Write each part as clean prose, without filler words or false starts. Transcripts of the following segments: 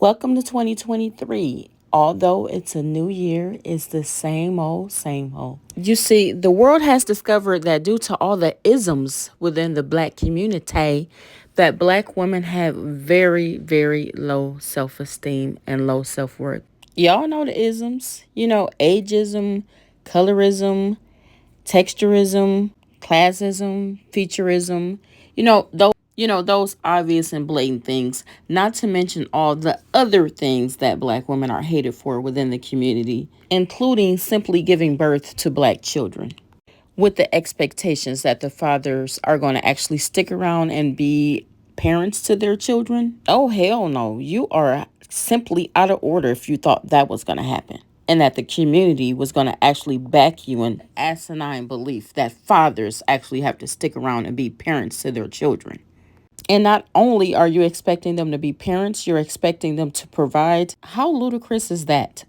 Welcome to 2023. Although it's a new year, it's the same old, same old. You see, the world has discovered that due to all the isms within the black community, that black women have very, very low self-esteem and low self-worth. Y'all know the isms, ageism, colorism, texturism, classism, featureism, those obvious and blatant things, not to mention all the other things that black women are hated for within the community, including simply giving birth to black children with the expectations that the fathers are going to actually stick around and be parents to their children. Oh, hell no. You are simply out of order if you thought that was going to happen and that the community was going to actually back you in asinine belief that fathers actually have to stick around and be parents to their children. And not only are you expecting them to be parents, you're expecting them to provide. How ludicrous is that?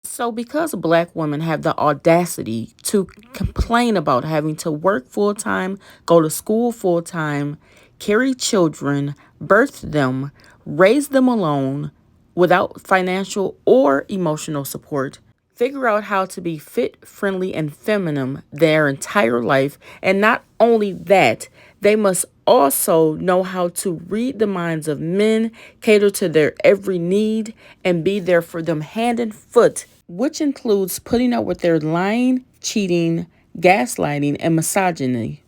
So, because black women have the audacity to complain about having to work full time, go to school full time, carry children, birth them, raise them alone without financial or emotional support, figure out how to be fit, friendly, and feminine their entire life, and not only that, they must also know how to read the minds of men, cater to their every need, and be there for them hand and foot, which includes putting up with their lying, cheating, gaslighting, and misogyny.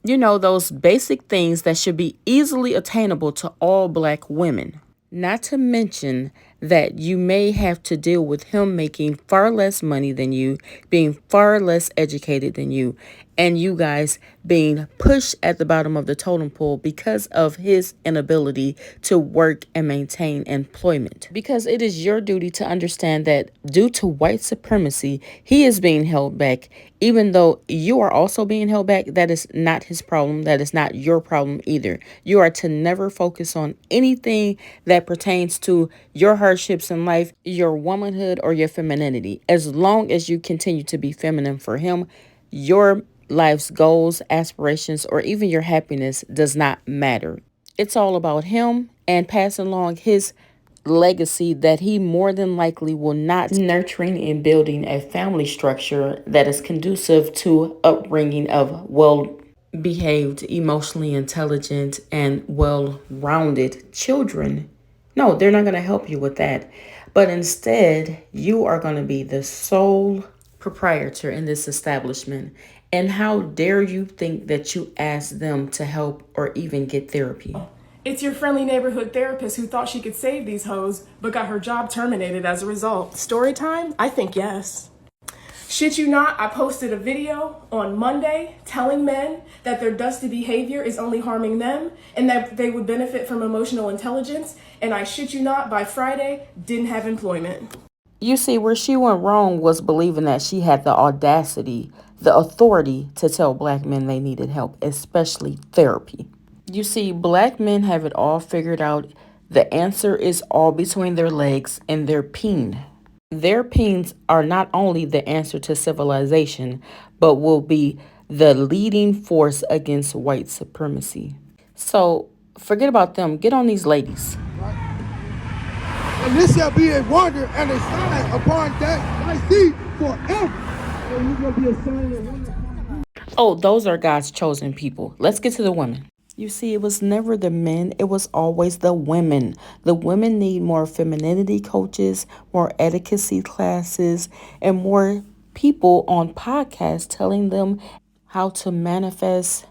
Those basic things that should be easily attainable to all black women. Not to mention that you may have to deal with him making far less money than you, being far less educated than you, and you guys being pushed at the bottom of the totem pole because of his inability to work and maintain employment. Because it is your duty to understand that due to white supremacy, he is being held back. Even though you are also being held back, that is not his problem. That is not your problem either. You are to never focus on anything that pertains to your hardships in life, your womanhood, or your femininity. As long as you continue to be feminine for him, your life's goals, aspirations, or even your happiness does not matter. It's all about him and passing along his legacy that he more than likely will not nurturing and building a family structure that is conducive to upbringing of well behaved, emotionally intelligent, and well rounded children. No, they're not going to help you with that. But instead, you are going to be the sole proprietor in this establishment. And how dare you think that you ask them to help or even get therapy? It's your friendly neighborhood therapist who thought she could save these hoes, but got her job terminated as a result. Story time? I think yes. Shit you not, I posted a video on Monday telling men that their dusty behavior is only harming them and that they would benefit from emotional intelligence. And I shit you not, by Friday, didn't have employment. You see, where she went wrong was believing that she had the audacity, the authority to tell black men they needed help, especially therapy. You see, black men have it all figured out. The answer is all between their legs and their peen. Their peens are not only the answer to civilization, but will be the leading force against white supremacy. So forget about them. Get on these ladies. And this shall be a wonder and a sign upon that I see forever. And he's going to be a sign and wonder. Oh, those are God's chosen people. Let's get to the women. You see, it was never the men, it was always the women. The women need more femininity coaches, more etiquette classes, and more people on podcasts telling them how to manifest,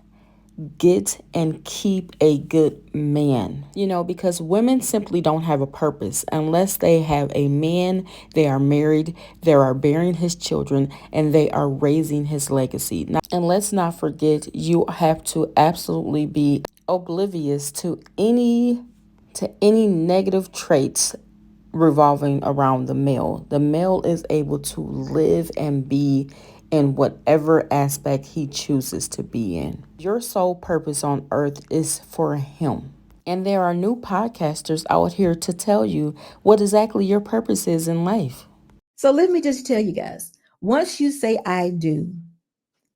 get, and keep a good man. Because women simply don't have a purpose unless they have a man, they are married, they are bearing his children, and they are raising his legacy. And let's not forget, you have to absolutely be oblivious to any negative traits revolving around the male. The male is able to live and be in whatever aspect he chooses to be in. Your sole purpose on earth is for him. And there are new podcasters out here to tell you what exactly your purpose is in life. So let me just tell you guys, once you say I do,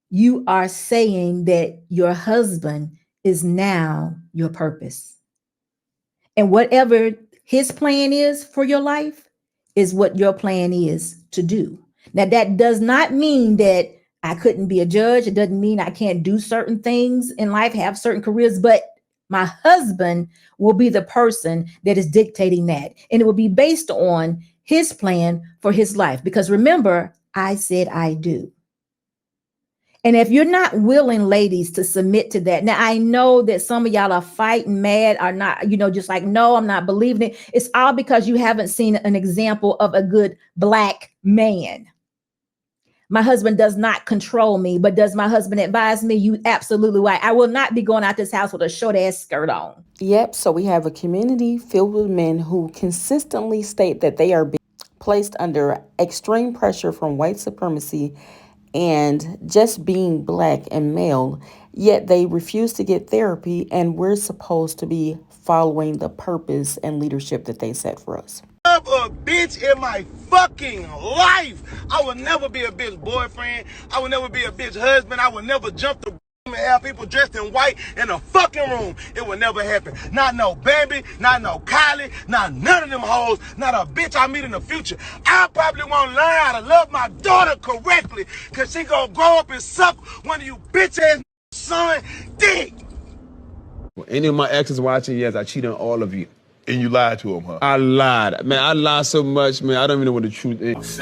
you are saying that your husband is now your purpose. And whatever his plan is for your life is what your plan is to do. Now, that does not mean that I couldn't be a judge. It doesn't mean I can't do certain things in life, have certain careers, but my husband will be the person that is dictating that. And it will be based on his plan for his life. Because remember, I said I do. And if you're not willing, ladies, to submit to that, now I know that some of y'all are fighting mad, are not, just like, no, I'm not believing it. It's all because you haven't seen an example of a good Black man. My husband does not control me, but does my husband advise me? You absolutely right. I will not be going out this house with a short ass skirt on. Yep, so we have a community filled with men who consistently state that they are being placed under extreme pressure from white supremacy and just being Black and male, yet they refuse to get therapy, and we're supposed to be following the purpose and leadership that they set for us. A bitch in my fucking life. I will never be a bitch boyfriend. I will never be a bitch husband. I will never jump the and have people dressed in white in a fucking room. It will never happen. Not no Bambi, not no Kylie, not none of them hoes, not a bitch I meet in the future. I probably won't learn how to love my daughter correctly, cause she gonna grow up and suck one of you bitch ass son dick. Any of my exes watching, yes, I cheated on all of you. And you lied to him, huh? I lied. Man, I lied so much, man, I don't even know what the truth is.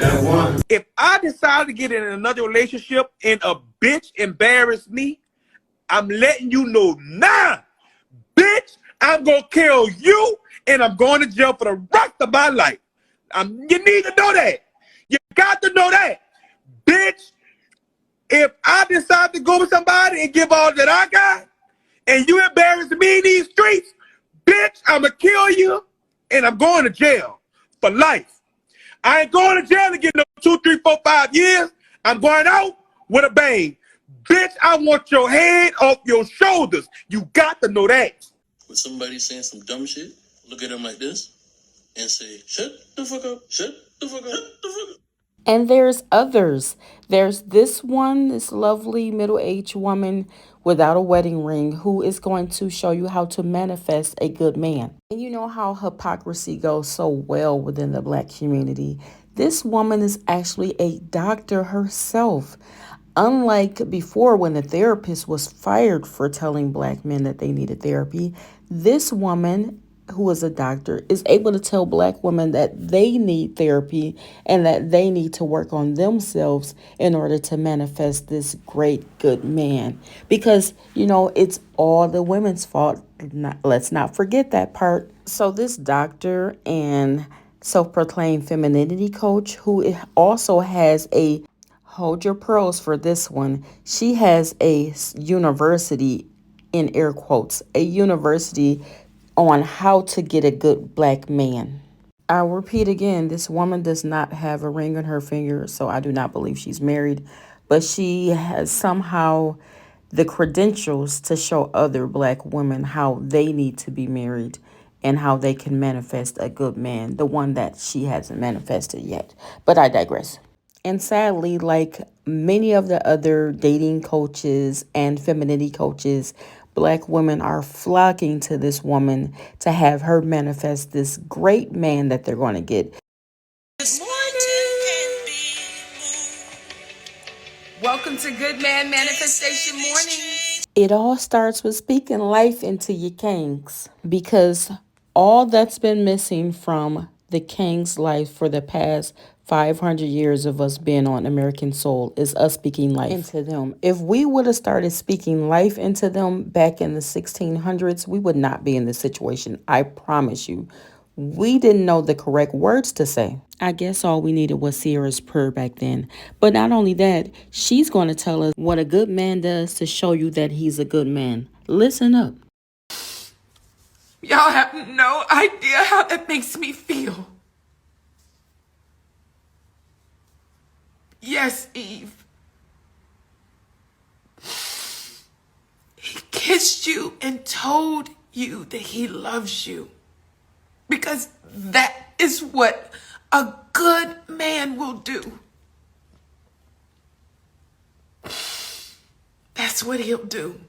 If I decide to get in another relationship and a bitch embarrass me, I'm letting you know now, bitch, I'm gonna kill you and I'm going to jail for the rest of my life. You need to know that. You got to know that. Bitch, if I decide to go with somebody and give all that I got, and you embarrass me in these streets, bitch, I'm gonna kill you and I'm going to jail for life. I ain't going to jail to get no 2, 3, 4, 5 years. I'm going out with a bang. Bitch, I want your head off your shoulders. You got to know that. When somebody's saying some dumb shit, look at them like this and say, shut the fuck up, shut the fuck up, shut the fuck up. And there's others. There's this one, this lovely middle-aged woman without a wedding ring who is going to show you how to manifest a good man. And you know how hypocrisy goes so well within the Black community. This woman is actually a doctor herself. Unlike before, when the therapist was fired for telling Black men that they needed therapy, this woman, who is a doctor, is able to tell Black women that they need therapy and that they need to work on themselves in order to manifest this great, good man. Because, it's all the women's fault. Let's not forget that part. So this doctor and self-proclaimed femininity coach, who also has a hold your pearls for this one. She has a university, in air quotes, a university on how to get a good Black man. I'll repeat again, this woman does not have a ring on her finger, so I do not believe she's married, but she has somehow the credentials to show other Black women how they need to be married and how they can manifest a good man, the one that she hasn't manifested yet. But I digress. And sadly, like many of the other dating coaches and femininity coaches, Black women are flocking to this woman to have her manifest this great man that they're going to get. Welcome to Good Man Manifestation Morning. It all starts with speaking life into your kings, because all that's been missing from the king's life for the past 500 years of us being on American soil is us speaking life into them. If we would have started speaking life into them back in the 1600s, we would not be in this situation. I promise you. We didn't know the correct words to say. I guess all we needed was Sierra's prayer back then. But not only that, she's going to tell us what a good man does to show you that he's a good man. Listen up. Y'all have no idea how that makes me feel. Yes, Eve. He kissed you and told you that he loves you. Because that is what a good man will do. That's what he'll do.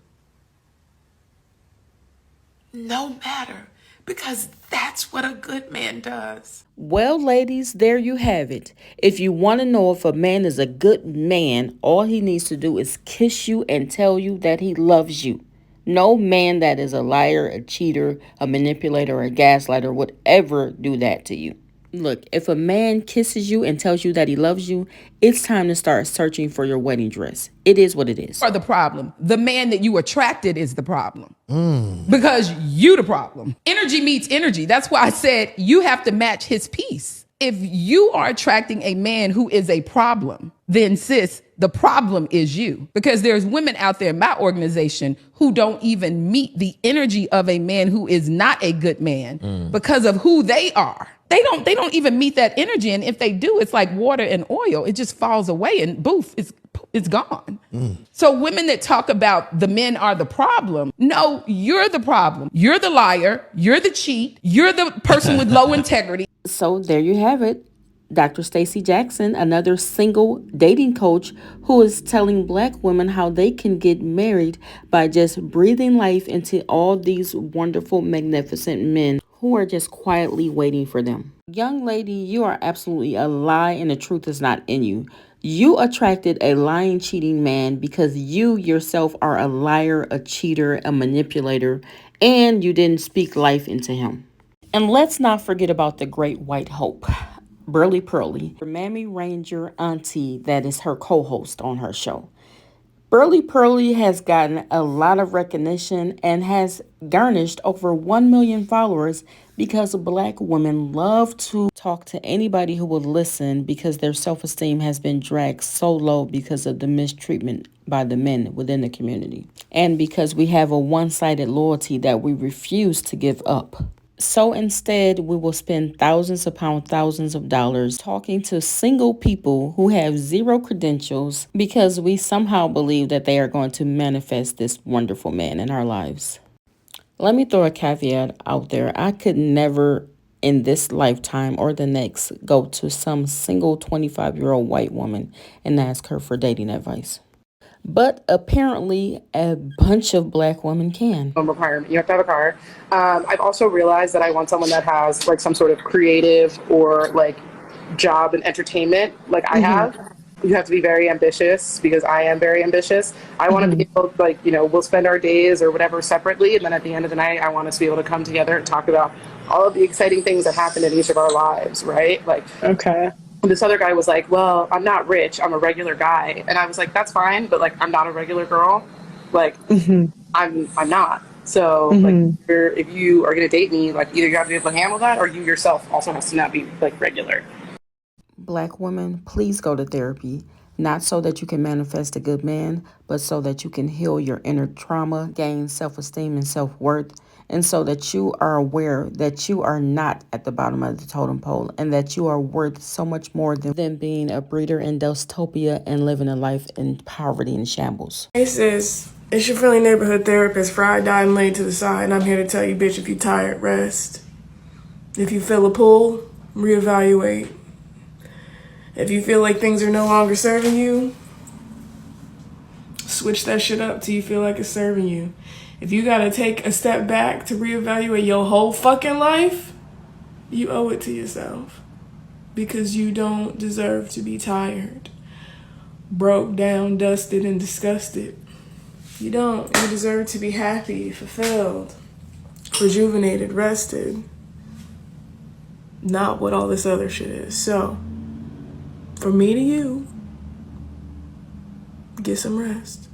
No matter. because that's what a good man does. Well, ladies, there you have it. If you want to know if a man is a good man, all he needs to do is kiss you and tell you that he loves you. No man that is a liar, a cheater, a manipulator, a gaslighter would ever do that to you. Look, if a man kisses you and tells you that he loves you, it's time to start searching for your wedding dress. It is what it is. Are the problem. The man that you attracted is the problem. Because you the problem. Energy meets energy. That's why I said you have to match his piece. If you are attracting a man who is a problem, then sis, the problem is you. Because there's women out there in my organization who don't even meet the energy of a man who is not a good man because of who they are. They don't even meet that energy. And if they do, it's like water and oil. It just falls away and boof, it's gone. So women that talk about the men are the problem, no, you're the problem. You're the liar. You're the cheat. You're the person with low integrity. So there you have it. Dr. Stacey Jackson, another single dating coach who is telling black women how they can get married by just breathing life into all these wonderful, magnificent men who are just quietly waiting for them. Young lady, you are absolutely a lie and the truth is not in you. You attracted a lying, cheating man because you yourself are a liar, a cheater, a manipulator, and you didn't speak life into him. And let's not forget about the great white hope, Burly Pearly, her Mammy Ranger auntie that is her co-host on her show. Burly Pearly has gotten a lot of recognition and has garnished over 1 million followers because black women love to talk to anybody who will listen because their self-esteem has been dragged so low because of the mistreatment by the men within the community. And because we have a one-sided loyalty that we refuse to give up. So instead, we will spend thousands upon thousands of dollars talking to single people who have zero credentials because we somehow believe that they are going to manifest this wonderful man in our lives. Let me throw a caveat out there. I could never in this lifetime or the next go to some single 25-year-old white woman and ask her for dating advice. But apparently, a bunch of black women can. Requirement. You have to have a car. I've also realized that I want someone that has like some sort of creative or like job and entertainment like I have. You have to be very ambitious because I am very ambitious. I want to be able to, like, we'll spend our days or whatever separately. And then at the end of the night, I want us to be able to come together and talk about all of the exciting things that happen in each of our lives, right? Like, okay. This other guy was like, well, I'm not rich. I'm a regular guy. And I was like, that's fine. But like, I'm not a regular girl. Like, I'm not. So like, if you are going to date me, like either you have to be able to handle that or you yourself also has to not be like regular. Black women, please go to therapy. Not so that you can manifest a good man, but so that you can heal your inner trauma, gain self-esteem and self-worth, and so that you are aware that you are not at the bottom of the totem pole and that you are worth so much more than being a breeder in dystopia and living a life in poverty and shambles. Hey sis, it's your friendly neighborhood therapist, fried, dyed, and laid to the side, and I'm here to tell you, bitch, if you're tired, rest. If you feel a pull, reevaluate. If you feel like things are no longer serving you, switch that shit up till you feel like it's serving you. If you gotta take a step back to reevaluate your whole fucking life, you owe it to yourself. Because you don't deserve to be tired, broke down, dusted, and disgusted. You don't. You deserve to be happy, fulfilled, rejuvenated, rested. Not what all this other shit is. So, from me to you, get some rest.